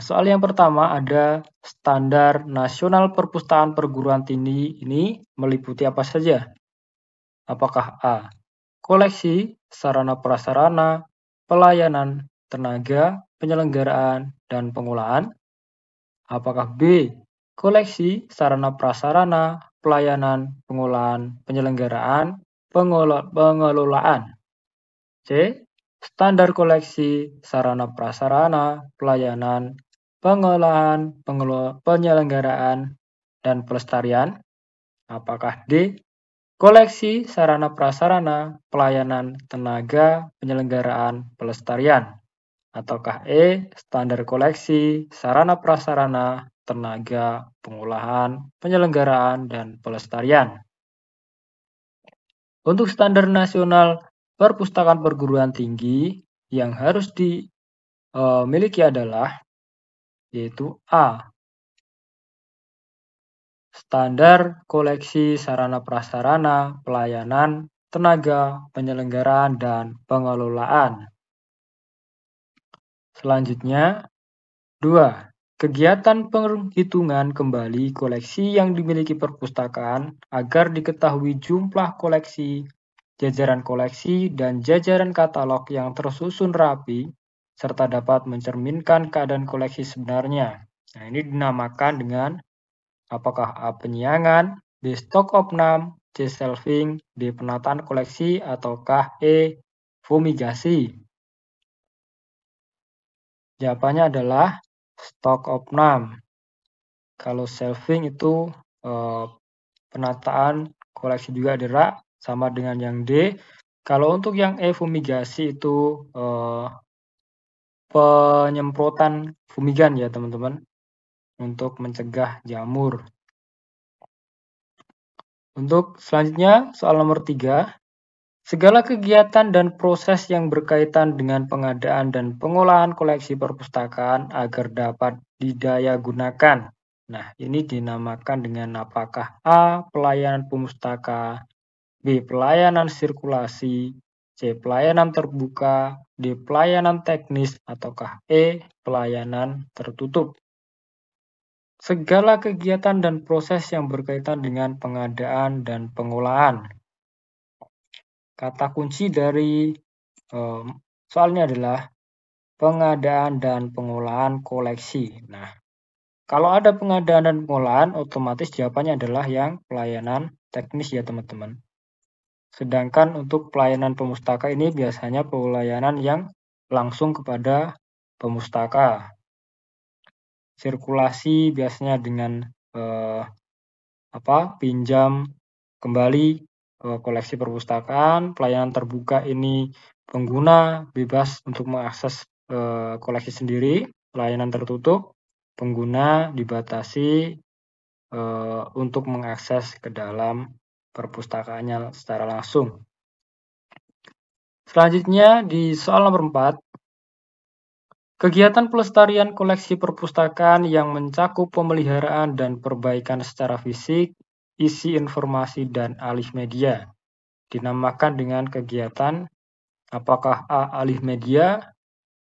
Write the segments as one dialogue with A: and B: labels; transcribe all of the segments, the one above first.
A: soal yang pertama ada standar nasional perpustakaan perguruan tinggi ini meliputi apa saja? Apakah A. Koleksi, sarana prasarana, pelayanan, tenaga, penyelenggaraan, dan pengolahan? Apakah B. Koleksi, sarana prasarana, pelayanan, pengolahan, penyelenggaraan, pengelolaan? C. Standar koleksi, sarana prasarana, pelayanan, pengolahan, penyelenggaraan, dan pelestarian? Apakah D. Koleksi, sarana prasarana, pelayanan, tenaga, penyelenggaraan, pelestarian? Ataukah E. Standar koleksi, sarana prasarana, tenaga, pengolahan, penyelenggaraan, dan pelestarian? Untuk standar nasional perpustakaan perguruan tinggi yang harus dimiliki adalah yaitu A. Standar koleksi sarana prasarana, pelayanan, tenaga, penyelenggaraan, dan pengelolaan. Selanjutnya, 2. Kegiatan penghitungan kembali koleksi yang dimiliki perpustakaan agar diketahui jumlah koleksi, jajaran koleksi, dan jajaran katalog yang tersusun rapi, serta dapat mencerminkan keadaan koleksi sebenarnya. Nah, ini dinamakan dengan apakah A. Penyiangan, B. Stok opnam, C. Shelving, D. Penataan koleksi, ataukah E. Fumigasi? Jawabannya adalah stok opnam. Kalau shelving itu penataan koleksi juga adalah sama dengan yang D. Kalau untuk yang E fumigasi itu penyemprotan fumigan ya teman-teman untuk mencegah jamur. Untuk selanjutnya soal nomor 3. Segala kegiatan dan proses yang berkaitan dengan pengadaan dan pengolahan koleksi perpustakaan agar dapat didaya gunakan. Nah, ini dinamakan dengan apakah A. Pelayanan pemustaka, B. Pelayanan sirkulasi, C. Pelayanan terbuka, D. Pelayanan teknis, ataukah E. Pelayanan tertutup. Segala kegiatan dan proses yang berkaitan dengan pengadaan dan pengolahan. Kata kunci dari soalnya adalah pengadaan dan pengolahan koleksi. Nah, kalau ada pengadaan dan pengolahan, otomatis jawabannya adalah yang pelayanan teknis ya teman-teman. Sedangkan untuk pelayanan pemustaka ini biasanya pelayanan yang langsung kepada pemustaka. Sirkulasi biasanya dengan pinjam kembali koleksi perpustakaan. Pelayanan terbuka ini pengguna bebas untuk mengakses koleksi sendiri. Pelayanan tertutup, pengguna dibatasi untuk mengakses ke dalam perpustakaannya secara langsung. Selanjutnya di soal nomor 4. Kegiatan pelestarian koleksi perpustakaan yang mencakup pemeliharaan dan perbaikan secara fisik, isi informasi, dan alih media dinamakan dengan kegiatan apakah A. Alih media,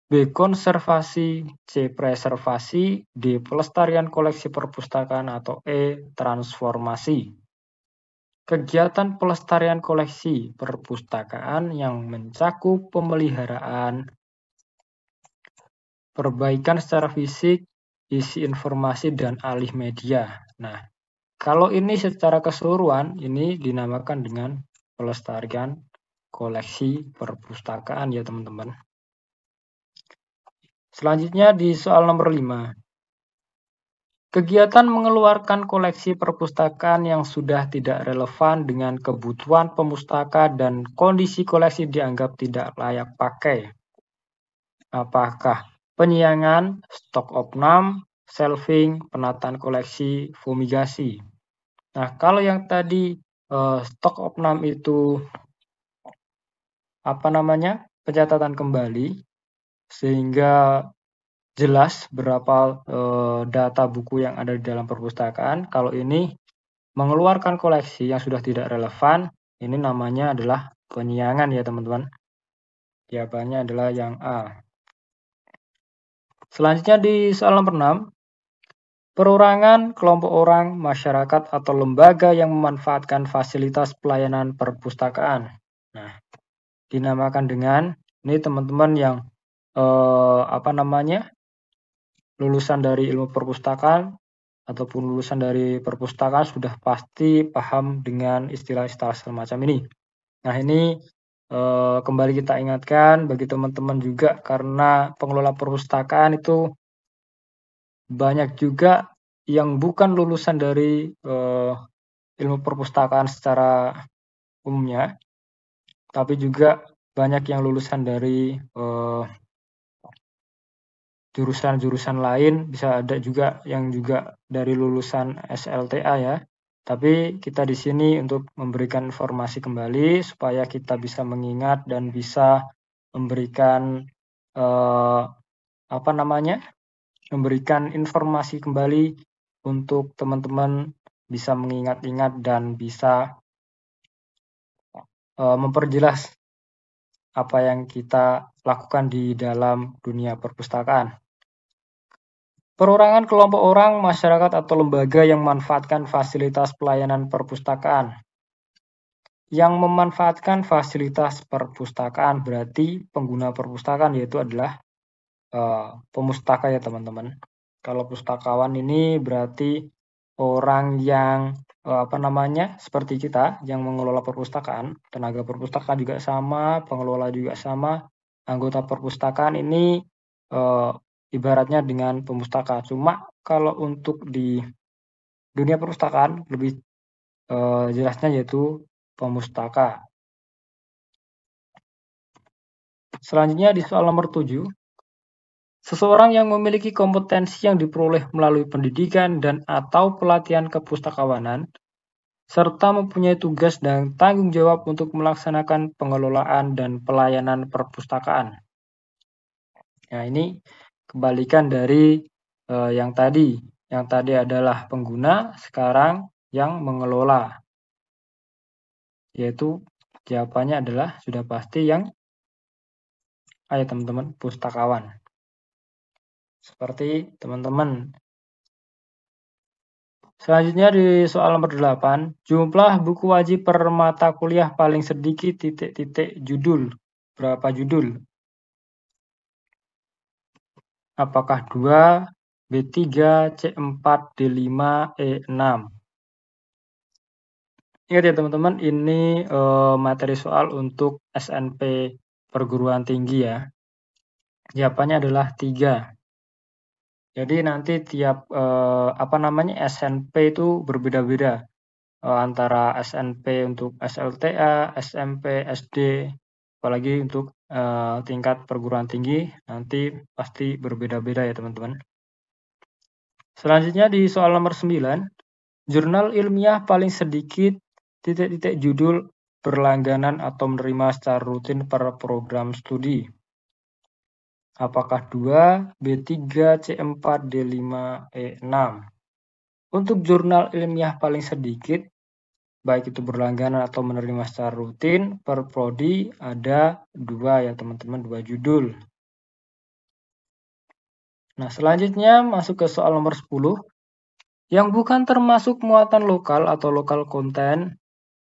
A: B. Konservasi, C. Preservasi, D. Pelestarian koleksi perpustakaan, atau E. Transformasi. Kegiatan pelestarian koleksi perpustakaan yang mencakup pemeliharaan, perbaikan secara fisik, isi informasi, dan alih media. Nah, kalau ini secara keseluruhan, ini dinamakan dengan pelestarian koleksi perpustakaan ya teman-teman. Selanjutnya di soal nomor 5. Kegiatan mengeluarkan koleksi perpustakaan yang sudah tidak relevan dengan kebutuhan pemustaka dan kondisi koleksi dianggap tidak layak pakai. Apakah penyiangan, stok opnam, shelving, penataan koleksi, fumigasi? Nah, kalau yang tadi stok opnam itu pencatatan kembali sehingga jelas berapa data buku yang ada di dalam perpustakaan. Kalau ini mengeluarkan koleksi yang sudah tidak relevan, ini namanya adalah penyiangan ya teman-teman. Jawabannya adalah yang A. Selanjutnya di soal nomor 6, perorangan kelompok orang, masyarakat, atau lembaga yang memanfaatkan fasilitas pelayanan perpustakaan. Nah, dinamakan dengan, ini teman-teman yang lulusan dari ilmu perpustakaan ataupun lulusan dari perpustakaan sudah pasti paham dengan istilah-istilah semacam ini. Nah, ini kembali kita ingatkan bagi teman-teman juga, karena pengelola perpustakaan itu banyak juga yang bukan lulusan dari ilmu perpustakaan secara umumnya, tapi juga banyak yang lulusan dari jurusan-jurusan lain, bisa ada juga yang juga dari lulusan SLTA ya. Tapi kita di sini untuk memberikan informasi kembali supaya kita bisa mengingat dan bisa memberikan memberikan informasi kembali untuk teman-teman bisa mengingat-ingat dan bisa memperjelas apa yang kita lakukan di dalam dunia perpustakaan. Perorangan kelompok orang, masyarakat, atau lembaga yang memanfaatkan fasilitas pelayanan perpustakaan. Yang memanfaatkan fasilitas perpustakaan berarti pengguna perpustakaan, yaitu adalah pemustaka ya teman-teman. Kalau pustakawan ini berarti orang yang seperti kita yang mengelola perpustakaan, tenaga perpustakaan juga sama, pengelola juga sama, anggota perpustakaan ini ibaratnya dengan pemustaka. Cuma kalau untuk di dunia perpustakaan lebih jelasnya yaitu pemustaka. Selanjutnya di soal nomor 7, seseorang yang memiliki kompetensi yang diperoleh melalui pendidikan dan atau pelatihan kepustakawanan, serta mempunyai tugas dan tanggung jawab untuk melaksanakan pengelolaan dan pelayanan perpustakaan. Nah, ini kebalikan dari yang tadi. Yang tadi adalah pengguna, sekarang yang mengelola. Yaitu jawabannya adalah sudah pasti yang teman-teman, pustakawan. Seperti teman-teman. Selanjutnya di soal nomor 8, jumlah buku wajib per mata kuliah paling sedikit judul. Berapa judul? Apakah 2, B3, C4, D5, E6? Ingat ya teman-teman, ini materi soal untuk SNP perguruan tinggi ya. Jawabannya adalah 3. Jadi nanti tiap SNP itu berbeda-beda. Antara SNP untuk SLTA, SMP, SD, apalagi untuk tingkat perguruan tinggi nanti pasti berbeda-beda ya teman-teman. Selanjutnya di soal nomor 9, jurnal ilmiah paling sedikit judul berlangganan atau menerima secara rutin per program studi. Apakah 2, B3, C4, D5, E6? Untuk jurnal ilmiah paling sedikit, baik itu berlangganan atau menerima secara rutin, per prodi ada 2 ya teman-teman, 2 judul. Nah, selanjutnya masuk ke soal nomor 10. Yang bukan termasuk muatan lokal atau lokal konten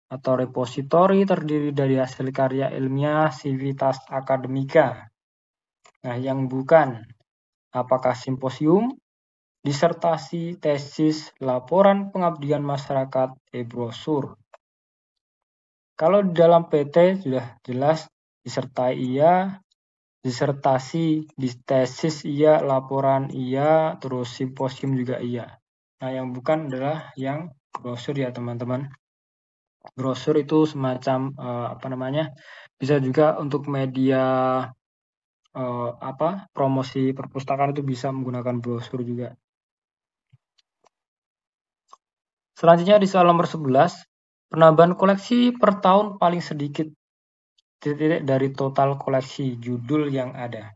A: atau repositori terdiri dari hasil karya ilmiah, civitas akademika. Nah, yang bukan, apakah simposium, disertasi, tesis, laporan pengabdian masyarakat, e-brosur. Kalau di dalam PT sudah jelas disertai iya, disertasi, tesis iya, laporan iya, terus simposium juga iya. Nah, yang bukan adalah yang brosur ya teman-teman. Brosur itu semacam bisa juga untuk media promosi perpustakaan, itu bisa menggunakan brosur juga. Selanjutnya di soal nomor 11, penambahan koleksi per tahun paling sedikit dari total koleksi judul yang ada.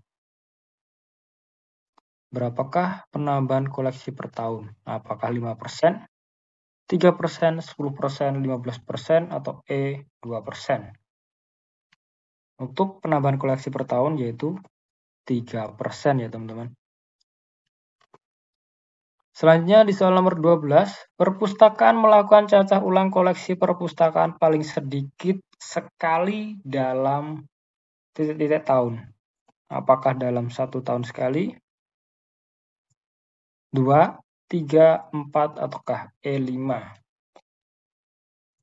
A: Berapakah penambahan koleksi per tahun? Apakah 5%, 3%, 10%, 15%, atau E 2%? Untuk penambahan koleksi per tahun yaitu 3% ya teman-teman. Selanjutnya di soal nomor 12, perpustakaan melakukan cacah ulang koleksi perpustakaan paling sedikit sekali dalam titik-titik tahun. Apakah dalam 1 tahun sekali, 2, 3, 4, ataukah E5?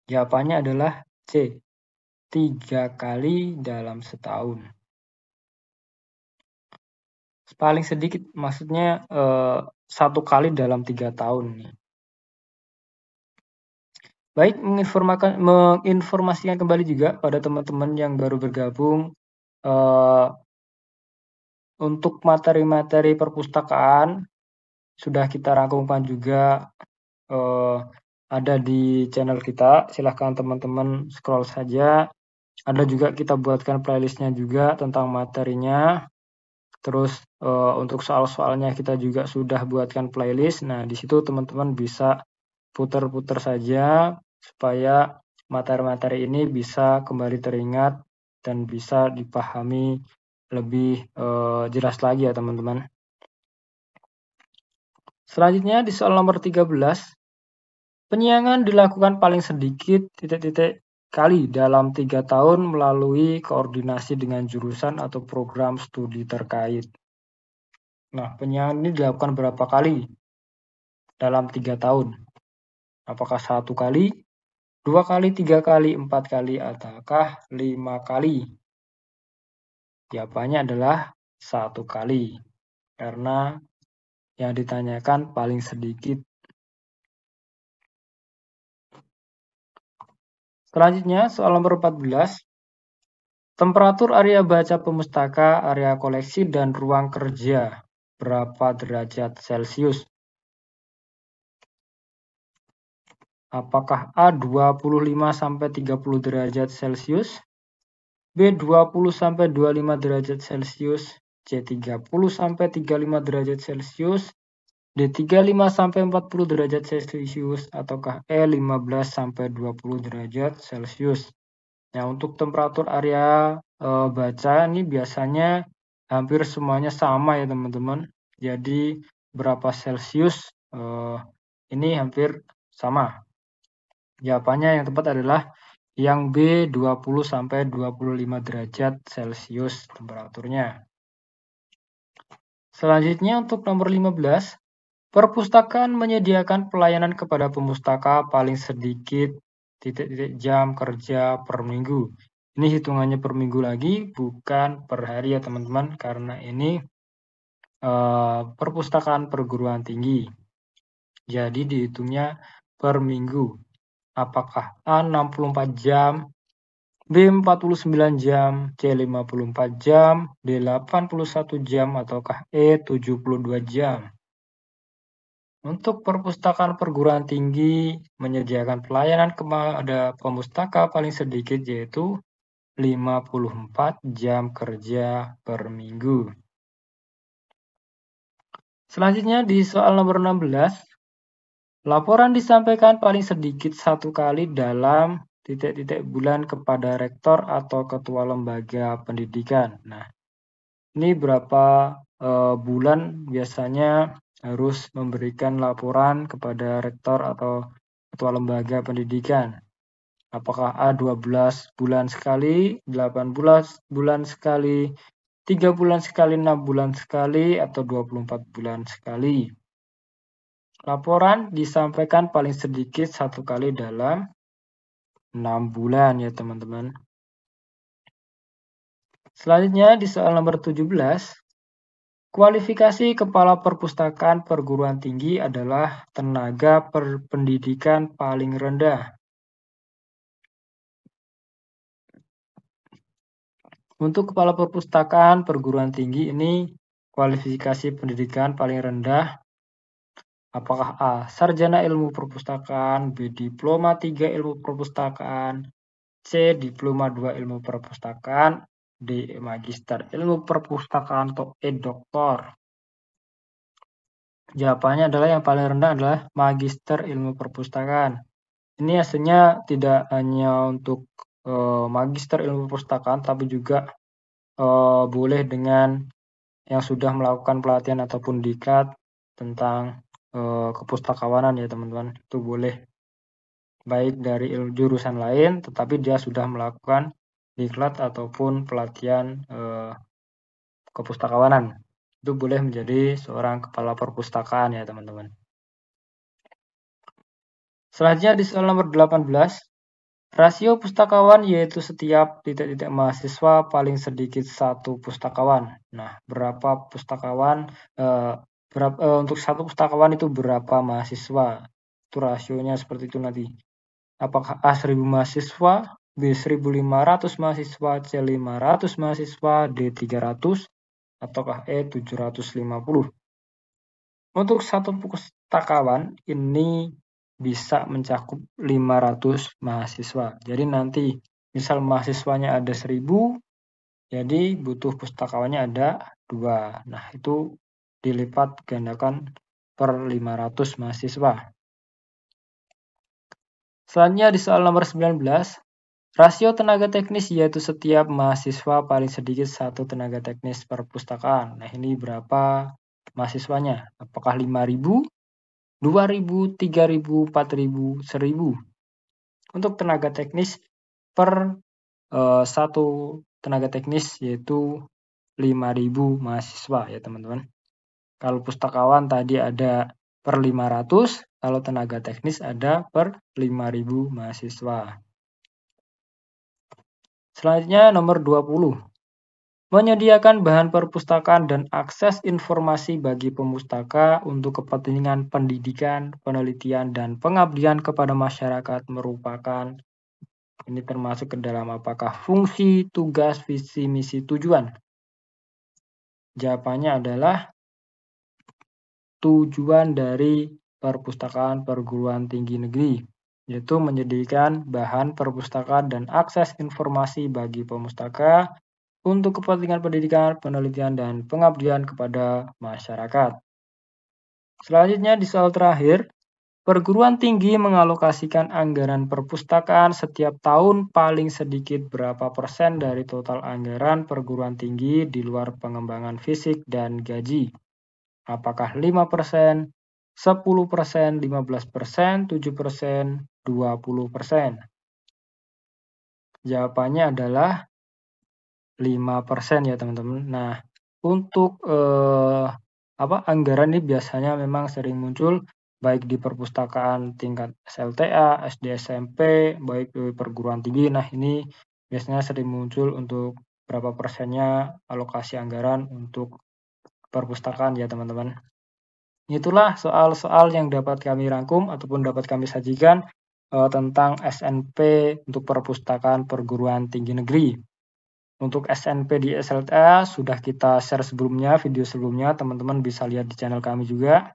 A: Jawabannya adalah C, 3 kali dalam setahun. Paling sedikit maksudnya 1 kali dalam 3 tahun nih. Baik, menginformasikan kembali juga pada teman-teman yang baru bergabung, untuk materi-materi perpustakaan sudah kita rangkumkan juga, ada di channel kita. Silahkan teman-teman scroll saja. Ada juga kita buatkan playlistnya juga tentang materinya. Terus untuk soal-soalnya kita juga sudah buatkan playlist. Nah, di situ teman-teman bisa putar-putar saja supaya materi-materi ini bisa kembali teringat dan bisa dipahami lebih jelas lagi ya teman-teman. Selanjutnya di soal nomor 13, penyiangan dilakukan paling sedikit titik-titik kali dalam 3 tahun melalui koordinasi dengan jurusan atau program studi terkait. Nah, penyiangan ini dilakukan berapa kali dalam 3 tahun? Apakah 1 kali, 2 kali, 3 kali, 4 kali, ataukah 5 kali? Jawabannya adalah 1 kali, karena yang ditanyakan paling sedikit. Selanjutnya, soal nomor 14. Temperatur area baca pemustaka, area koleksi, dan ruang kerja berapa derajat Celcius? Apakah A 25-30 derajat Celcius, B 20-25 derajat Celcius, C 30-35 derajat Celcius, D 35-40 derajat Celcius, ataukah E 15-20 derajat Celcius? Nah, untuk temperatur area baca ini biasanya hampir semuanya sama ya teman-teman. Jadi berapa Celcius ini hampir sama. Jawabannya yang tepat adalah yang B 20-25 derajat Celcius temperaturnya. Selanjutnya untuk nomor 15, perpustakaan menyediakan pelayanan kepada pemustaka paling sedikit titik-titik jam kerja per minggu. Ini hitungannya per minggu lagi, bukan per hari ya teman-teman, karena ini perpustakaan perguruan tinggi. Jadi dihitungnya per minggu. Apakah A 64 jam, B 49 jam, C 54 jam, D 81 jam, ataukah E 72 jam? Untuk perpustakaan perguruan tinggi menyediakan pelayanan kepada pemustaka paling sedikit yaitu 54 jam kerja per minggu. Selanjutnya di soal nomor 16, laporan disampaikan paling sedikit 1 kali dalam titik-titik bulan kepada rektor atau ketua lembaga pendidikan. Nah, ini berapa bulan biasanya harus memberikan laporan kepada rektor atau ketua lembaga pendidikan. Apakah A 12 bulan sekali, 18 bulan sekali, 3 bulan sekali, 6 bulan sekali, atau 24 bulan sekali? Laporan disampaikan paling sedikit 1 kali dalam 6 bulan ya teman-teman. Selanjutnya di soal nomor 17, kualifikasi kepala perpustakaan perguruan tinggi adalah tenaga pendidikan paling rendah. Untuk kepala perpustakaan perguruan tinggi ini kualifikasi pendidikan paling rendah. Apakah A. Sarjana Ilmu Perpustakaan, B. Diploma 3 Ilmu Perpustakaan, C. Diploma 2 Ilmu Perpustakaan, D. Magister Ilmu Perpustakaan, atau E. Doktor? Jawabannya adalah yang paling rendah adalah Magister Ilmu Perpustakaan. Ini hasilnya tidak hanya untuk Magister Ilmu Perpustakaan, tapi juga boleh dengan yang sudah melakukan pelatihan ataupun diklat tentang kepustakawanan ya teman-teman. Itu boleh baik dari jurusan lain, tetapi dia sudah melakukan diklat ataupun pelatihan kepustakawanan. Itu boleh menjadi seorang kepala perpustakaan ya teman-teman. Selanjutnya di soal nomor 18, rasio pustakawan yaitu setiap titik-titik mahasiswa paling sedikit satu pustakawan. Nah, berapa pustakawan, untuk satu pustakawan itu berapa mahasiswa? Itu rasionya seperti itu nanti. Apakah A 1000 mahasiswa, B 1500 mahasiswa, C 500 mahasiswa, D 300, ataukah E 750? Untuk satu pustakawan ini bisa mencakup 500 mahasiswa. Jadi nanti misal mahasiswanya ada 1000, jadi butuh pustakawannya ada 2. Nah, itu dilipat gandakan per 500 mahasiswa. Selanjutnya di soal nomor 19, rasio tenaga teknis yaitu setiap mahasiswa paling sedikit satu tenaga teknis perpustakaan. Nah, ini berapa mahasiswanya? Apakah 5.000, 2.000, 3.000, 4.000, 1.000? Untuk tenaga teknis per satu tenaga teknis yaitu 5.000 mahasiswa ya teman-teman. Kalau pustakawan tadi ada per 500, kalau tenaga teknis ada per 5.000 mahasiswa. Selanjutnya nomor 20. Menyediakan bahan perpustakaan dan akses informasi bagi pemustaka untuk kepentingan pendidikan, penelitian, dan pengabdian kepada masyarakat merupakan, ini termasuk ke dalam apakah fungsi, tugas, visi, misi, tujuan? Jawabannya adalah tujuan dari perpustakaan perguruan tinggi negeri, yaitu menyediakan bahan perpustakaan dan akses informasi bagi pemustaka untuk kepentingan pendidikan, penelitian, dan pengabdian kepada masyarakat. Selanjutnya di soal terakhir, perguruan tinggi mengalokasikan anggaran perpustakaan setiap tahun paling sedikit berapa persen dari total anggaran perguruan tinggi di luar pengembangan fisik dan gaji? Apakah 5%, 10%, 15%, 7%, 20%? Jawabannya adalah 5% ya teman-teman. Nah, untuk anggaran ini biasanya memang sering muncul baik di perpustakaan tingkat SLTA, SD, SMP, baik di perguruan tinggi. Nah, ini biasanya sering muncul untuk berapa persennya alokasi anggaran untuk perpustakaan ya teman-teman. Itulah soal-soal yang dapat kami rangkum ataupun dapat kami sajikan tentang SNP untuk perpustakaan perguruan tinggi negeri. Untuk SNP di SLTA sudah kita share sebelumnya, video sebelumnya, teman-teman bisa lihat di channel kami juga.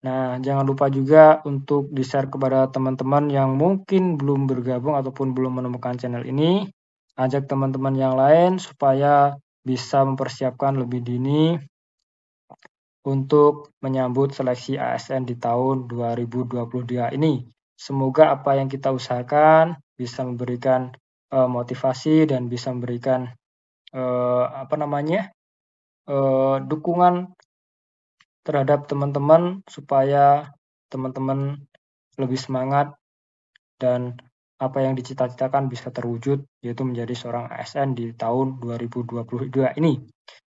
A: Nah, jangan lupa juga untuk di-share kepada teman-teman yang mungkin belum bergabung ataupun belum menemukan channel ini. Ajak teman-teman yang lain supaya bisa mempersiapkan lebih dini untuk menyambut seleksi ASN di tahun 2022 ini. Semoga apa yang kita usahakan bisa memberikan motivasi dan bisa memberikan dukungan terhadap teman-teman supaya teman-teman lebih semangat dan apa yang dicita-citakan bisa terwujud, yaitu menjadi seorang ASN di tahun 2022 ini.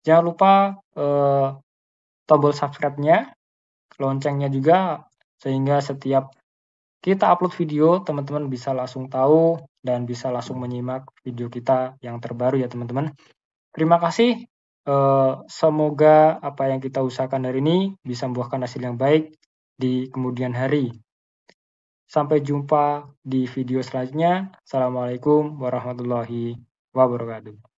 A: Jangan lupa tombol subscribe-nya, loncengnya juga, sehingga setiap kita upload video, teman-teman bisa langsung tahu dan bisa langsung menyimak video kita yang terbaru ya teman-teman. Terima kasih. Semoga apa yang kita usahakan hari ini bisa membuahkan hasil yang baik di kemudian hari. Sampai jumpa di video selanjutnya. Assalamualaikum warahmatullahi wabarakatuh.